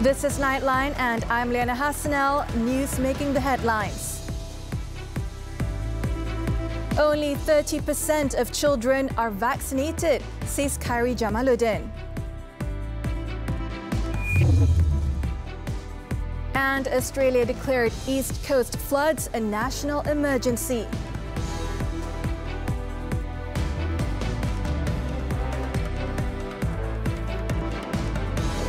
This is Nightline and I'm Liyana Hassanel, news making the headlines. Only 30% of children are vaccinated, says Khairy Jamaluddin. And Australia declared East Coast floods a national emergency.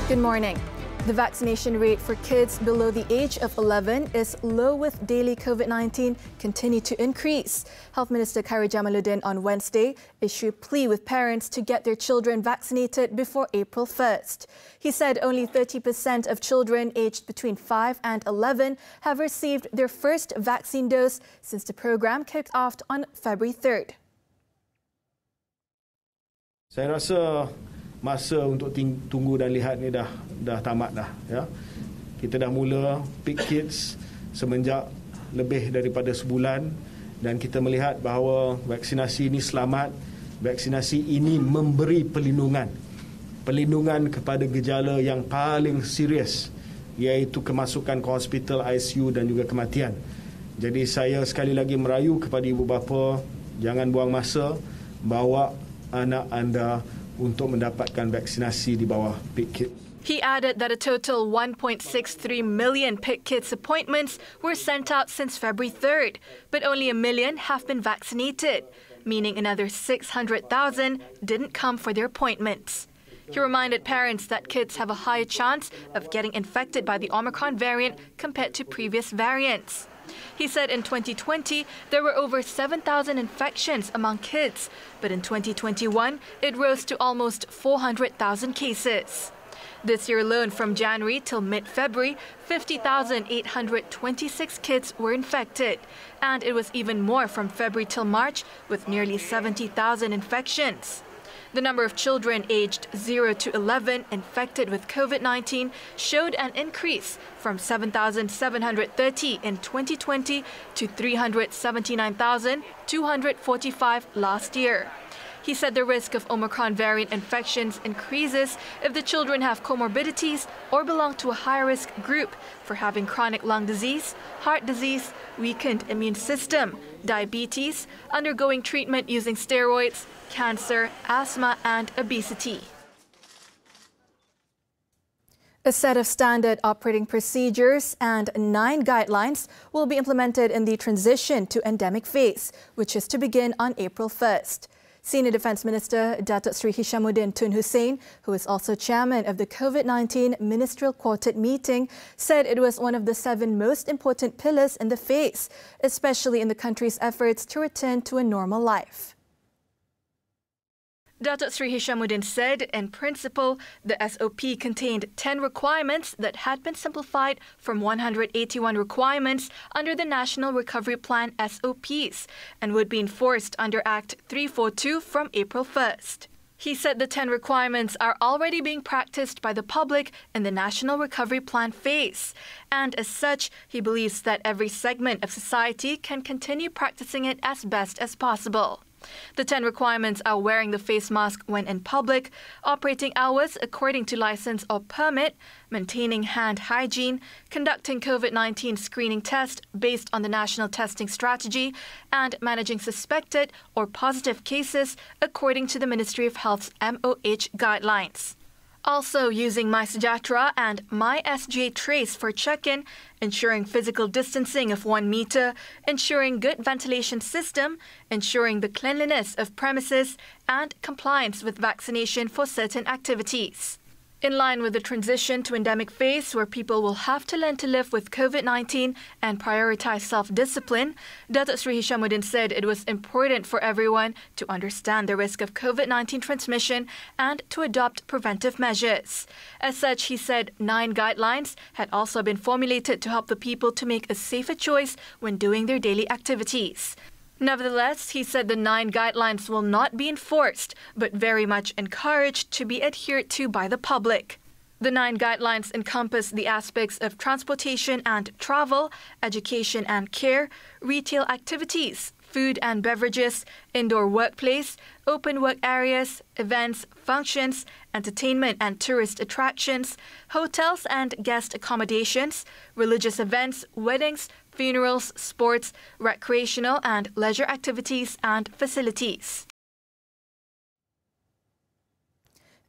Good morning. The vaccination rate for kids below the age of 11 is low, with daily COVID-19 continue to increase. Health Minister Khairy Jamaluddin on Wednesday issued a plea with parents to get their children vaccinated before April 1st. He said only 30% of children aged between 5 and 11 have received their first vaccine dose since the program kicked off on February 3rd. Saya rasa masa untuk tunggu dan lihat ni dah tamat dah, ya. Kita dah mula pick kids semenjak lebih daripada sebulan dan kita melihat bahawa vaksinasi ini selamat. Vaksinasi ini memberi perlindungan kepada gejala yang paling serius, iaitu kemasukan ke hospital, ICU dan juga kematian. Jadi saya sekali lagi merayu kepada ibu bapa, jangan buang masa, bawa anak anda untuk mendapatkan vaksinasi di bawah PIK kit. He added that a total 1.63 million PIK kits appointments were sent out since February 3rd, but only 1 million have been vaccinated, meaning another 600,000 didn't come for their appointments. He reminded parents that kids have a higher chance of getting infected by the Omicron variant compared to previous variants. He said in 2020, there were over 7,000 infections among kids, but in 2021, it rose to almost 400,000 cases. This year alone, from January till mid-February, 50,826 kids were infected, and it was even more from February till March, with nearly 70,000 infections. The number of children aged 0 to 11 infected with COVID-19 showed an increase from 7,730 in 2020 to 379,245 last year. He said the risk of Omicron variant infections increases if the children have comorbidities or belong to a high-risk group for having chronic lung disease, heart disease, weakened immune system, diabetes, undergoing treatment using steroids, cancer, asthma and obesity. A set of standard operating procedures and 9 guidelines will be implemented in the transition to endemic phase, which is to begin on April 1st. Senior Defence Minister Datuk Sri Hishammuddin Tun Hussein, who is also chairman of the COVID-19 Ministerial Quartet meeting, said it was one of the 7 most important pillars in the phase, especially in the country's efforts to return to a normal life. Datuk Sri Hishammuddin said, in principle, the SOP contained 10 requirements that had been simplified from 181 requirements under the National Recovery Plan SOPs and would be enforced under Act 342 from April 1st. He said the 10 requirements are already being practiced by the public in the National Recovery Plan phase, and as such, he believes that every segment of society can continue practicing it as best as possible. The 10 requirements are wearing the face mask when in public, operating hours according to license or permit, maintaining hand hygiene, conducting COVID-19 screening test based on the national testing strategy, and managing suspected or positive cases according to the Ministry of Health's MOH guidelines. Also using MySejahtera and MySGA Trace for check-in, ensuring physical distancing of 1 meter, ensuring good ventilation system, ensuring the cleanliness of premises, and compliance with vaccination for certain activities. In line with the transition to endemic phase, where people will have to learn to live with COVID-19 and prioritize self-discipline, Datuk Sri Hishammuddin said it was important for everyone to understand the risk of COVID-19 transmission and to adopt preventive measures. As such, he said 9 guidelines had also been formulated to help the people to make a safer choice when doing their daily activities. Nevertheless, he said the 9 guidelines will not be enforced, but very much encouraged to be adhered to by the public. The 9 guidelines encompass the aspects of transportation and travel, education and care, retail activities, food and beverages, indoor workplace, open work areas, events, functions, entertainment and tourist attractions, hotels and guest accommodations, religious events, weddings, funerals, sports, recreational and leisure activities and facilities.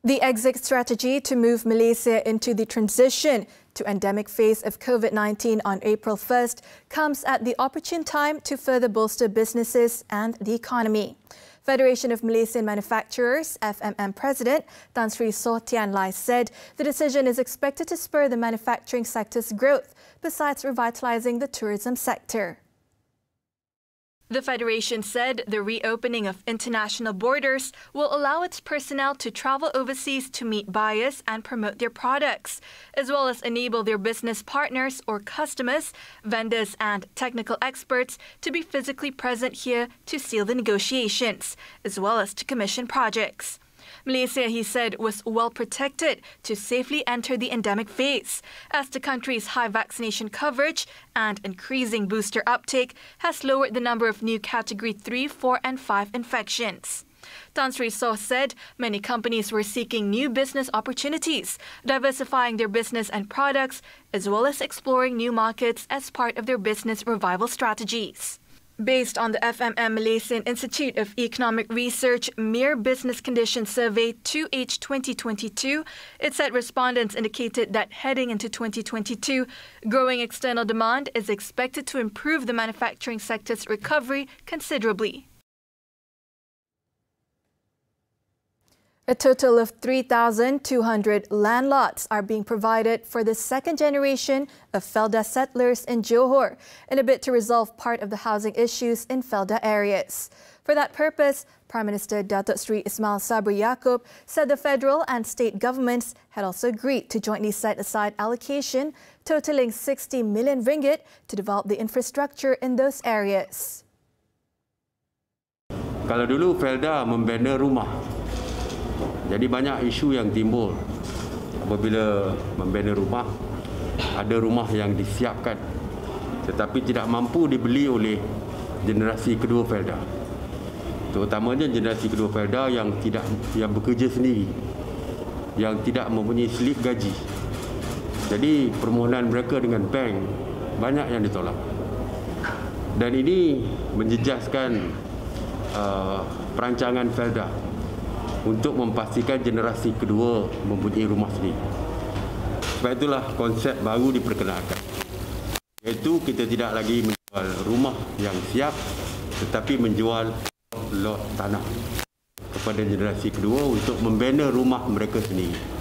The exit strategy to move Malaysia into the transition to endemic phase of COVID-19 on April 1st comes at the opportune time to further bolster businesses and the economy. Federation of Malaysian Manufacturers, FMM President Tan Sri Soh Tian Lai said the decision is expected to spur the manufacturing sector's growth, besides revitalizing the tourism sector. The Federation said the reopening of international borders will allow its personnel to travel overseas to meet buyers and promote their products, as well as enable their business partners or customers, vendors and technical experts to be physically present here to seal the negotiations, as well as to commission projects. Malaysia, he said, was well protected to safely enter the endemic phase, as the country's high vaccination coverage and increasing booster uptake has lowered the number of new Category 3, 4 and 5 infections. Tan Sri Soh said many companies were seeking new business opportunities, diversifying their business and products, as well as exploring new markets as part of their business revival strategies. Based on the FMM Malaysian Institute of Economic Research Mere Business Conditions Survey 2H 2022, it said respondents indicated that heading into 2022, growing external demand is expected to improve the manufacturing sector's recovery considerably. A total of 3,200 land lots are being provided for the second generation of Felda settlers in Johor in a bid to resolve part of the housing issues in Felda areas. For that purpose, Prime Minister Datuk Seri Ismail Sabri Yaakob said the federal and state governments had also agreed to jointly set aside allocation totaling 60 million ringgit to develop the infrastructure in those areas. Kalau dulu Felda membina rumah, jadi banyak isu yang timbul apabila membina rumah. Ada rumah yang disiapkan tetapi tidak mampu dibeli oleh generasi kedua Felda. Terutamanya generasi kedua Felda yang bekerja sendiri, yang tidak mempunyai slip gaji. Jadi permohonan mereka dengan bank banyak yang ditolak. Dan ini menjejaskan perancangan Felda untuk memastikan generasi kedua mempunyai rumah sendiri. Sebab itulah konsep baru diperkenalkan, iaitu kita tidak lagi menjual rumah yang siap tetapi menjual lot tanah kepada generasi kedua untuk membina rumah mereka sendiri.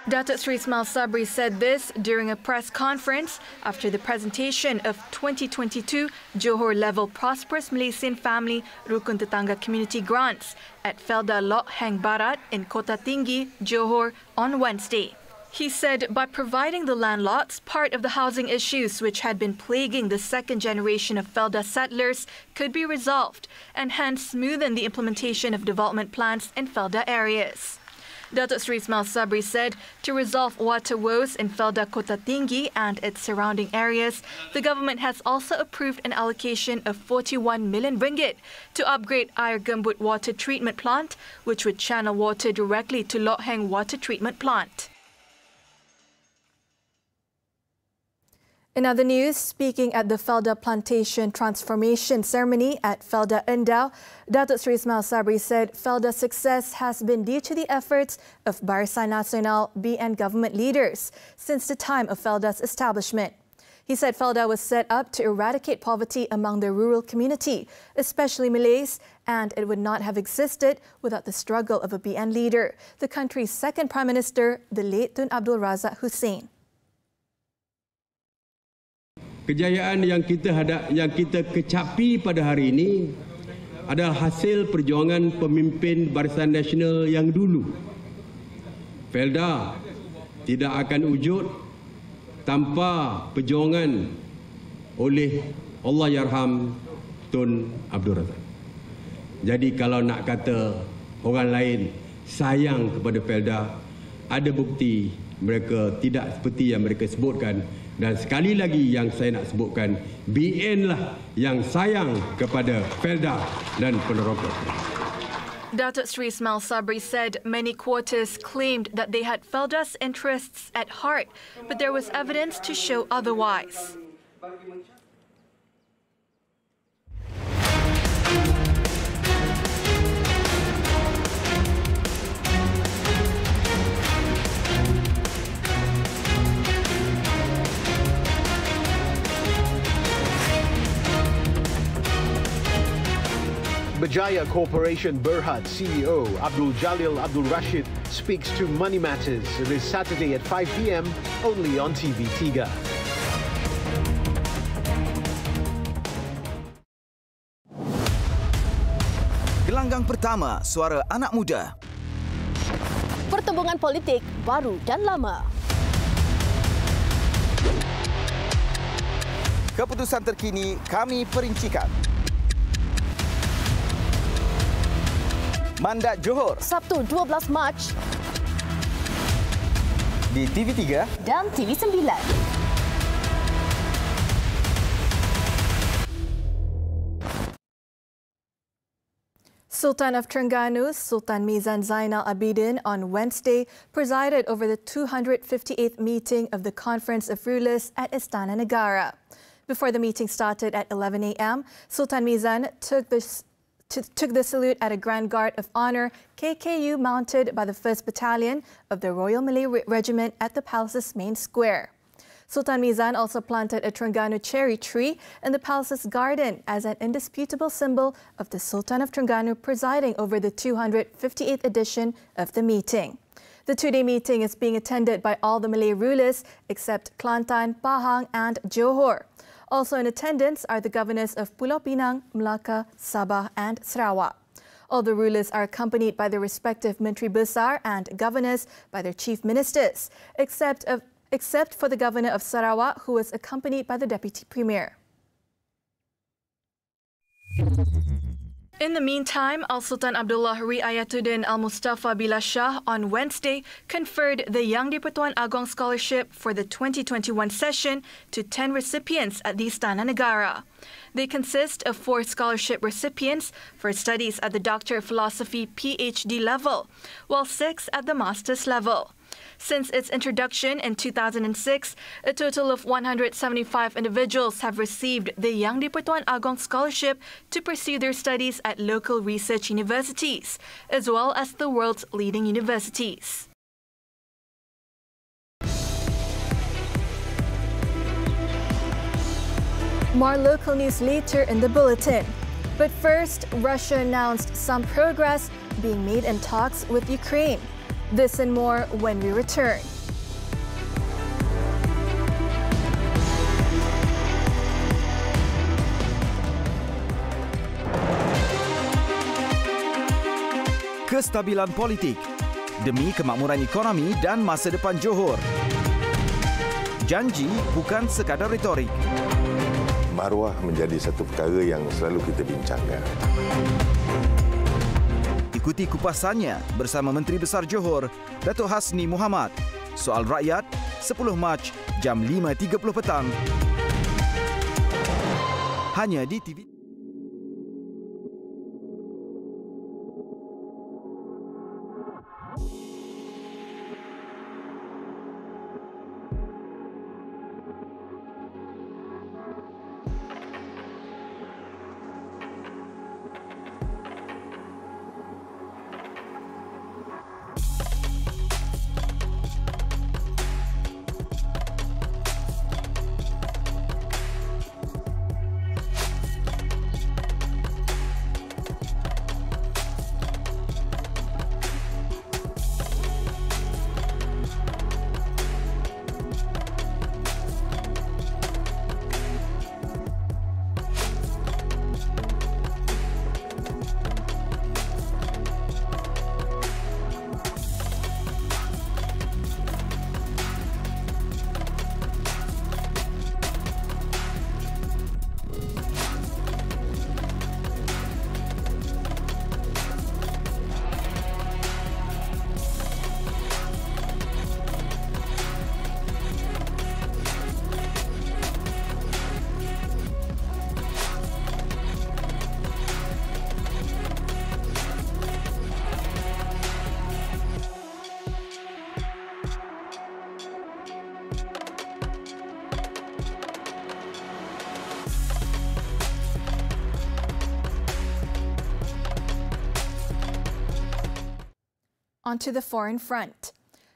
Datuk Seri Ismail Sabri said this during a press conference after the presentation of 2022 Johor Level Prosperous Malaysian Family Rukun Tetangga Community Grants at Felda Lot Heng Barat in Kota Tinggi, Johor on Wednesday. He said by providing the land lots, part of the housing issues which had been plaguing the second generation of Felda settlers could be resolved and hence smoothen the implementation of development plans in Felda areas. Datuk Seri Ismail Sabri said to resolve water woes in Felda Kota Tinggi and its surrounding areas, the government has also approved an allocation of 41 million ringgit to upgrade Air Gembut water treatment plant, which would channel water directly to Lot Heng water treatment plant. In other news, speaking at the Felda Plantation transformation ceremony at Felda Endau, Datuk Seri Ismail Sabri said Felda's success has been due to the efforts of Barisan Nasional BN government leaders since the time of Felda's establishment. He said Felda was set up to eradicate poverty among the rural community, especially Malays, and it would not have existed without the struggle of a BN leader, the country's second Prime Minister, the late Tun Abdul Razak Hussein. Kejayaan yang kita kecapi pada hari ini adalah hasil perjuangan pemimpin Barisan Nasional yang dulu. Felda tidak akan wujud tanpa perjuangan oleh Allahyarham Tun Abdul Razak. Jadi kalau nak kata orang lain sayang kepada Felda, ada bukti mereka tidak seperti yang mereka sebutkan. Dan sekali lagi yang saya nak sebutkan, BN lah yang sayang kepada Felda dan penerokok. Datuk Seri Ismail Sabri said many quarters claimed that they had Felda's interests at heart, but there was evidence to show otherwise. Berjaya Corporation Berhad CEO Abdul Jalil Abdul Rashid speaks to Money Matters this Saturday at 5 p.m. only on TV3. Gelanggang pertama, suara anak muda. Pertembungan politik baru dan lama. Keputusan terkini kami perincikan. Mandat Johor, Sabtu 12 Mac di TV3 dan TV9. Sultan of Terengganu, Sultan Mizan Zainal Abidin, on Wednesday presided over the 258th meeting of the Conference of Rulers at Istana Negara. Before the meeting started at 11 a.m., Sultan Mizan took the salute at a Grand Guard of Honour KKU mounted by the 1st Battalion of the Royal Malay Regiment at the palace's main square. Sultan Mizan also planted a Terengganu cherry tree in the palace's garden as an indisputable symbol of the Sultan of Terengganu presiding over the 258th edition of the meeting. The two-day meeting is being attended by all the Malay rulers except Kelantan, Pahang and Johor. Also in attendance are the governors of Pulau Pinang, Melaka, Sabah and Sarawak. All the rulers are accompanied by their respective Menteri Besar and governors by their chief ministers, except for the governor of Sarawak, who was accompanied by the deputy premier. In the meantime, Al-Sultan Abdullah Riayatuddin Al-Mustafa Billah Shah on Wednesday conferred the Yang diPertuan Agong Scholarship for the 2021 session to 10 recipients at the Istana Negara. They consist of 4 scholarship recipients for studies at the Doctor of Philosophy PhD level, while 6 at the master's level. Since its introduction in 2006, a total of 175 individuals have received the Yang diPertuan Agong Scholarship to pursue their studies at local research universities, as well as the world's leading universities. More local news later in the Buletin. But first, Russia announced some progress being made in talks with Ukraine. This and more when we return. Kestabilan politik demi kemakmuran ekonomi dan masa depan Johor. Janji bukan sekadar retorik. Maruah menjadi satu perkara yang selalu kita bincangkan. Ikuti kupasannya bersama Menteri Besar Johor, Datuk Hasni Muhammad. Soal Rakyat, 10 Mac, jam 5.30 petang. Hanya di TV. Onto the foreign front.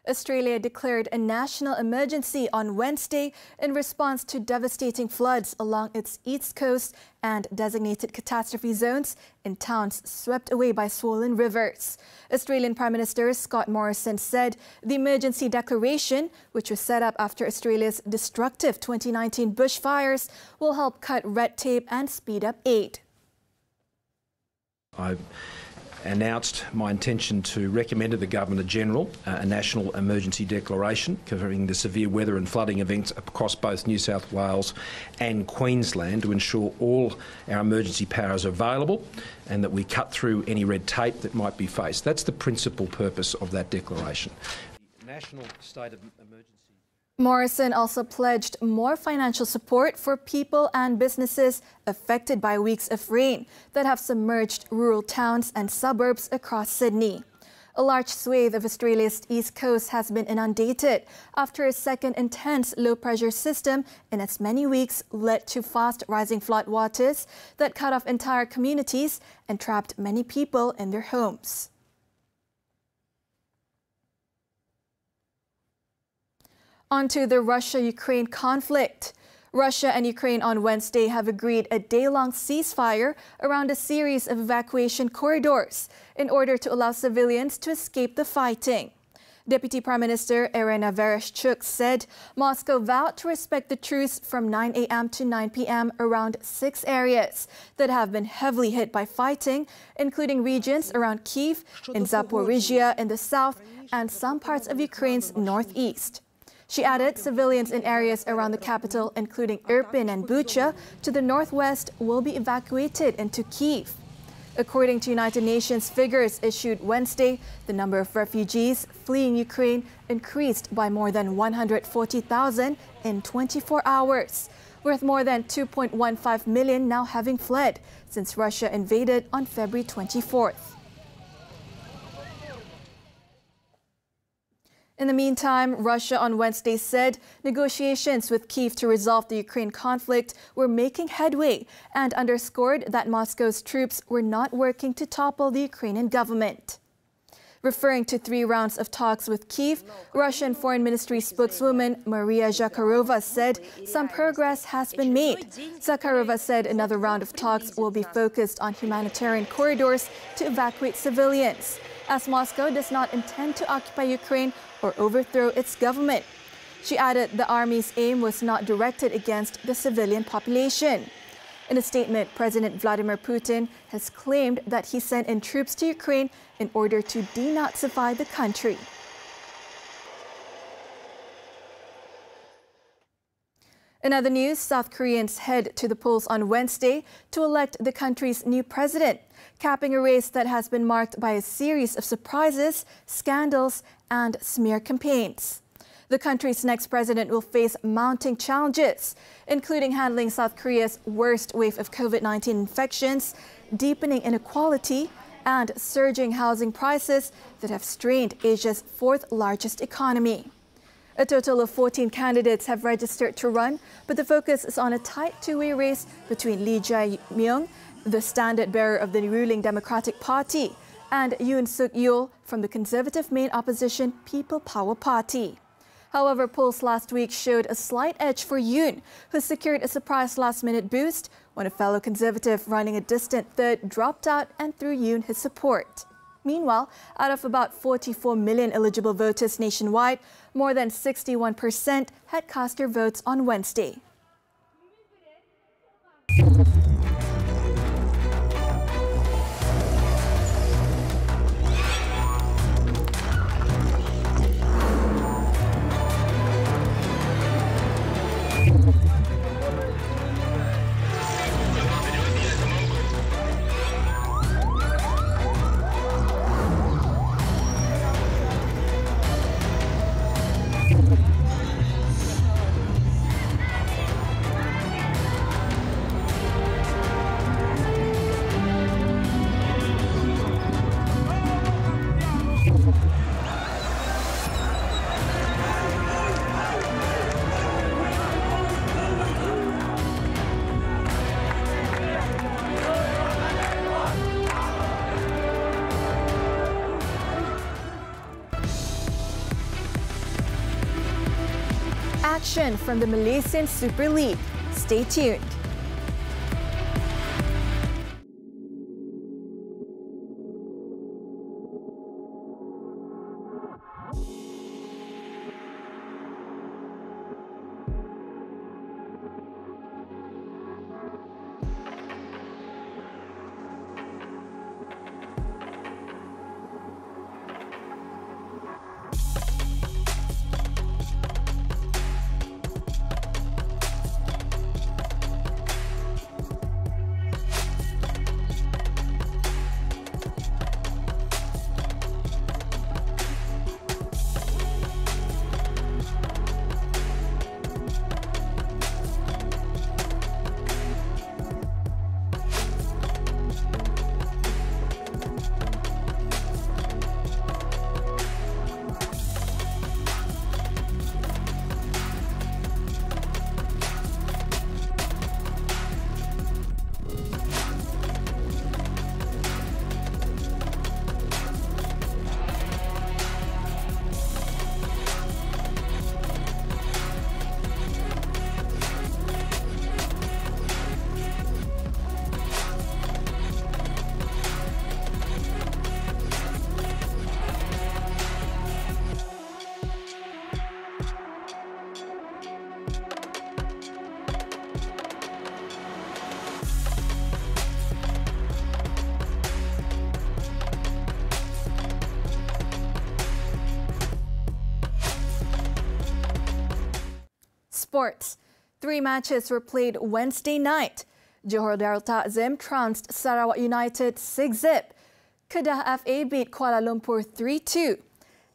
Australia declared a national emergency on Wednesday in response to devastating floods along its east coast and designated catastrophe zones in towns swept away by swollen rivers. Australian Prime Minister Scott Morrison said the emergency declaration, which was set up after Australia's destructive 2019 bushfires, will help cut red tape and speed up aid. I've announced my intention to recommend to the Governor-General a national emergency declaration covering the severe weather and flooding events across both New South Wales and Queensland to ensure all our emergency powers are available and that we cut through any red tape that might be faced. That's the principal purpose of that declaration. The national state of emergency. Morrison also pledged more financial support for people and businesses affected by weeks of rain that have submerged rural towns and suburbs across Sydney. A large swathe of Australia's east coast has been inundated after a second intense low-pressure system in as many weeks led to fast rising floodwaters that cut off entire communities and trapped many people in their homes. Onto the Russia-Ukraine conflict. Russia and Ukraine on Wednesday have agreed a day-long ceasefire around a series of evacuation corridors in order to allow civilians to escape the fighting. Deputy Prime Minister Irina Vereshchuk said Moscow vowed to respect the truce from 9 a.m. to 9 p.m. around 6 areas that have been heavily hit by fighting, including regions around Kyiv, in Zaporizhia in the south, and some parts of Ukraine's northeast. She added civilians in areas around the capital, including Irpin and Bucha, to the northwest, will be evacuated into Kyiv. According to United Nations figures issued Wednesday, the number of refugees fleeing Ukraine increased by more than 140,000 in 24 hours, with more than 2.15 million now having fled since Russia invaded on February 24th. In the meantime, Russia on Wednesday said negotiations with Kyiv to resolve the Ukraine conflict were making headway and underscored that Moscow's troops were not working to topple the Ukrainian government. Referring to 3 rounds of talks with Kyiv, Russian Foreign Ministry spokeswoman Maria Zakharova said some progress has been made. Zakharova said another round of talks will be focused on humanitarian corridors to evacuate civilians, as Moscow does not intend to occupy Ukraine or overthrow its government. She added the army's aim was not directed against the civilian population. In a statement, President Vladimir Putin has claimed that he sent in troops to Ukraine in order to denazify the country. In other news, South Koreans head to the polls on Wednesday to elect the country's new president, capping a race that has been marked by a series of surprises, scandals, and smear campaigns. The country's next president will face mounting challenges, including handling South Korea's worst wave of COVID-19 infections, deepening inequality, and surging housing prices that have strained Asia's 4th largest economy. A total of 14 candidates have registered to run, but the focus is on a tight two-way race between Lee Jae-myung, the standard-bearer of the ruling Democratic Party, and Yoon Suk-yeol from the conservative main opposition People Power Party. However, polls last week showed a slight edge for Yoon, who secured a surprise last-minute boost when a fellow conservative running a distant third dropped out and threw Yoon his support. Meanwhile, out of about 44 million eligible voters nationwide, more than 61% had cast their votes on Wednesday. action from the Malaysian Super League. Stay tuned. Sports. 3 matches were played Wednesday night. Johor Darul Ta'zim trounced Sarawak United 6-0. Kedah FA beat Kuala Lumpur 3-2.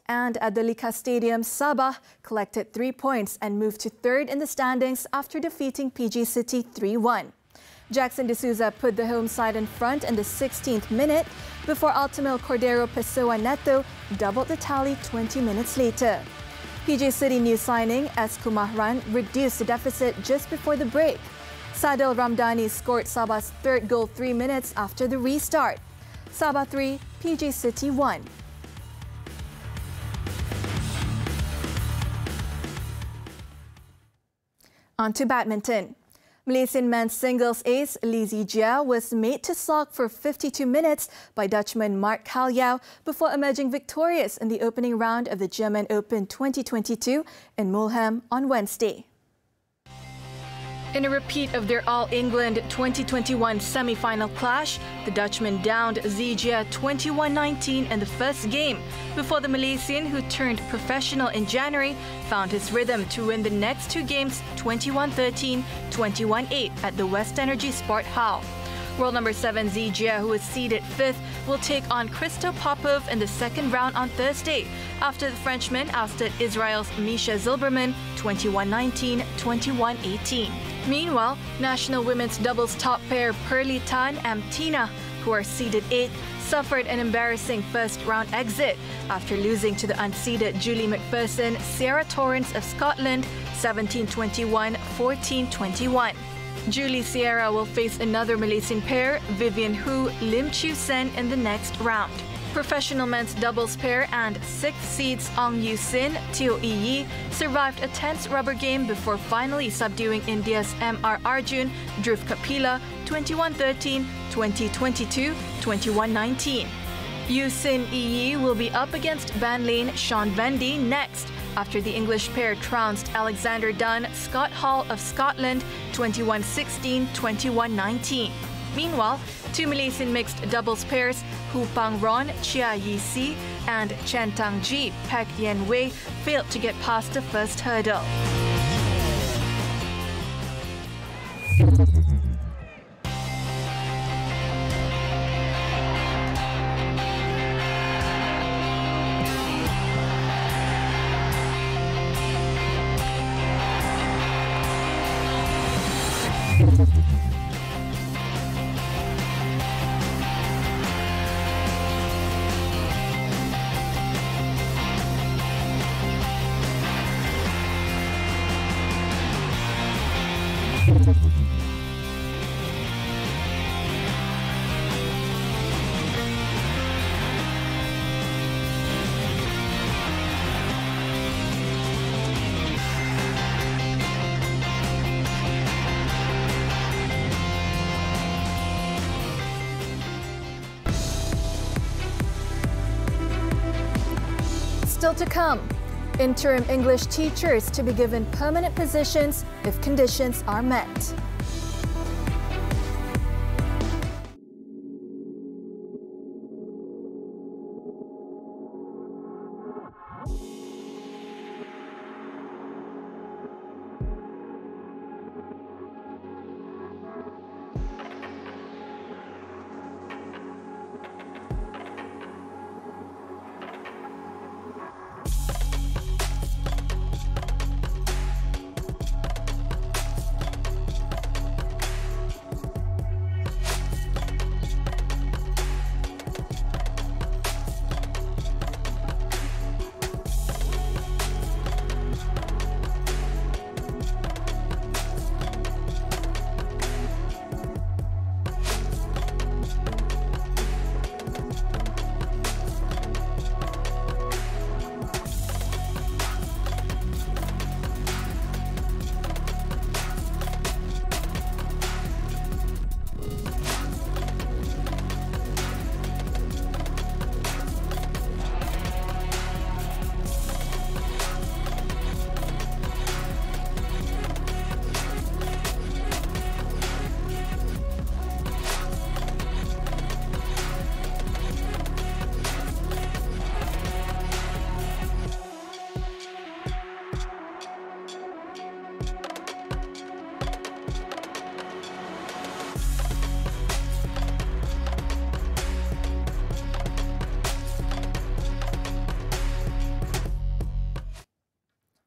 And at the Lika Stadium, Sabah collected 3 points and moved to 3rd in the standings after defeating PG City 3-1. Jackson D'Souza put the home side in front in the 16th minute before Altamil Cordero Pessoa Neto doubled the tally 20 minutes later. PG City new signing S. Kumahran reduced the deficit just before the break. Sadil Ramdhani scored Sabah's 3rd goal 3 minutes after the restart. Sabah 3, PG City 1. On to badminton. Malaysian men's singles ace Lee Zijia was made to sulk for 52 minutes by Dutchman Mark Kaljau before emerging victorious in the opening round of the German Open 2022 in Mulham on Wednesday. In a repeat of their All-England 2021 semi-final clash, the Dutchman downed Zijia 21-19 in the first game before the Malaysian, who turned professional in January, found his rhythm to win the next 2 games 21-13, 21-8 at the West Energy Sport Hall. World number 7 Zijia, who was seeded 5th, will take on Christo Popov in the second round on Thursday, after the Frenchman ousted Israel's Misha Zilberman 21-19, 21-18. Meanwhile, national women's doubles top pair Pearly Tan and Tina, who are seeded 8th, suffered an embarrassing first-round exit after losing to the unseeded Julie McPherson, Sierra Torrance of Scotland 17-21, 14-21. Julie Sierra will face another Malaysian pair, Vivian Hu, Lim Chiu Sen, in the next round. Professional men's doubles pair and 6th seeds Ong Yu Sin, Teo Yi Yi survived a tense rubber game before finally subduing India's M.R. Arjun, Dhruv Kapila 21-13, 20-22, 21-19. Yu Sin Yi will be up van lane Sean Vendy next, after the English pair trounced Alexander Dunn, Scott Hall of Scotland 21-16, 21-19. Meanwhile, 2 Malaysian mixed doubles pairs, Hu Pang Ron, Chia Yi Si, and Chen Tang Ji, Pek Yen Wei, failed to get past the first hurdle. Still to come, interim English teachers to be given permanent positions if conditions are met.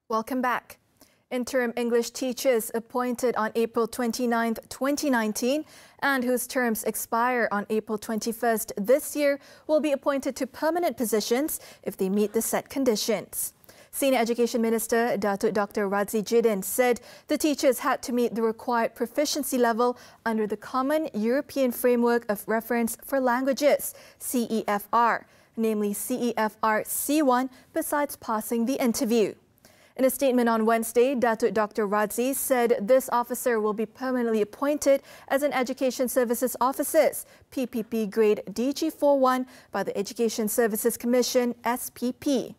Welcome back. Interim English teachers appointed on April 29, 2019 and whose terms expire on April 21st this year will be appointed to permanent positions if they meet the set conditions. Senior Education Minister Datuk Dr. Jamaluddin said the teachers had to meet the required proficiency level under the Common European Framework of Reference for Languages, CEFR, namely CEFR C1, besides passing the interview. In a statement on Wednesday, Datuk Dr. Radzi said this officer will be permanently appointed as an Education Services Officer, PPP grade DG41 by the Education Services Commission, SPP.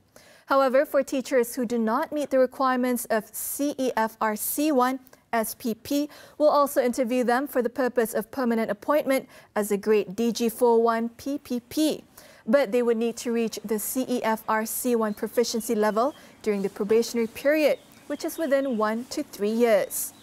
However, for teachers who do not meet the requirements of CEFR C1, SPP will also interview them for the purpose of permanent appointment as a grade DG41 PPP. But they would need to reach the CEFR C1 proficiency level during the probationary period, which is within 1 to 3 years.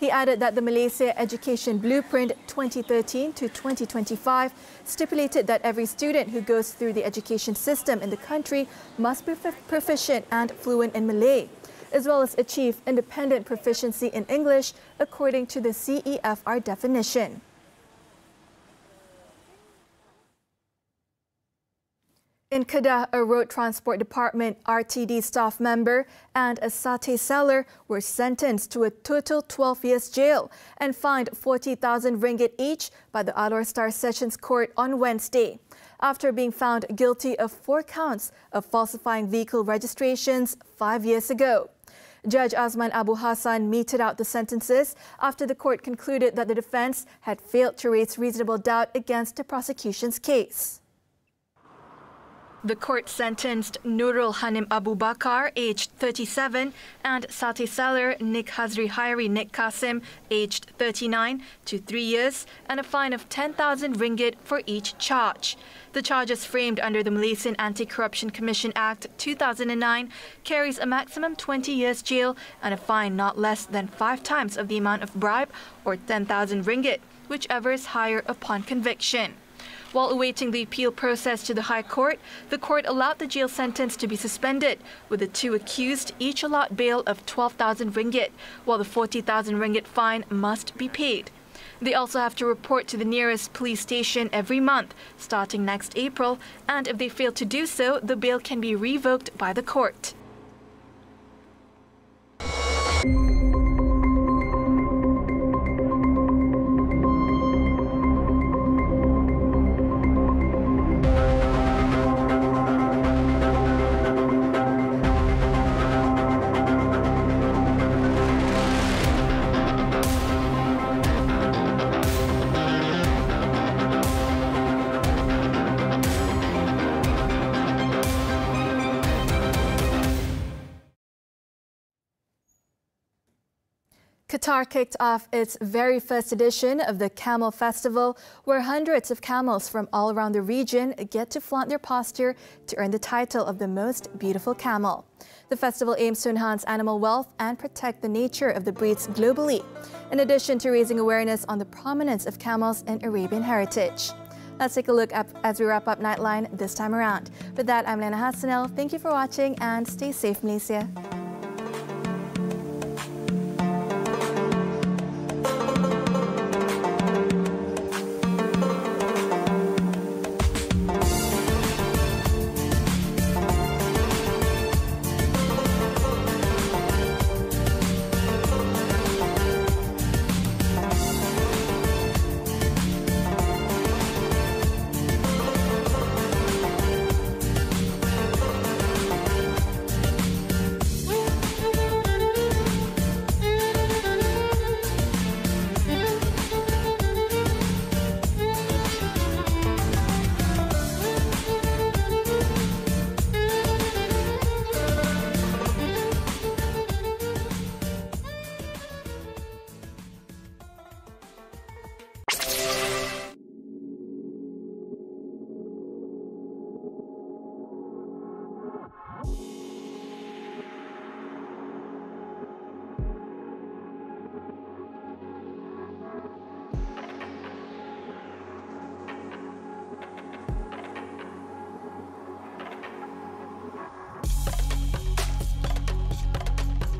He added that the Malaysia Education Blueprint 2013 to 2025 stipulated that every student who goes through the education system in the country must be proficient and fluent in Malay, as well as achieve independent proficiency in English according to the CEFR definition. In Kedah, a Road Transport Department RTD staff member and a satay seller were sentenced to a total 12 years jail and fined 40,000 ringgit each by the Alor Star Sessions Court on Wednesday, after being found guilty of 4 counts of falsifying vehicle registrations 5 years ago. Judge Azman Abu Hassan meted out the sentences after the court concluded that the defence had failed to raise reasonable doubt against the prosecution's case. The court sentenced Nurul Hanim Abu Bakar, aged 37, and satay seller Nik Hazri Khairy Nik Kasim, aged 39, to 3 years and a fine of 10,000 ringgit for each charge. The charges framed under the Malaysian Anti-Corruption Commission Act 2009 carries a maximum 20 years jail and a fine not less than 5 times of the amount of bribe or 10,000 ringgit, whichever is higher upon conviction. While awaiting the appeal process to the High Court, the court allowed the jail sentence to be suspended, with the 2 accused each allowed bail of 12,000 ringgit, while the 40,000 ringgit fine must be paid. They also have to report to the nearest police station every month, starting next April, and if they fail to do so, the bail can be revoked by the court. Qatar kicked off its very first edition of the Camel Festival, where hundreds of camels from all around the region get to flaunt their posture to earn the title of the most beautiful camel. The festival aims to enhance animal wealth and protect the nature of the breeds globally, in addition to raising awareness on the prominence of camels in Arabian heritage. Let's take a look up as we wrap up Nightline this time around. With that, I'm Liyana Hassanel. Thank you for watching and stay safe, Malaysia.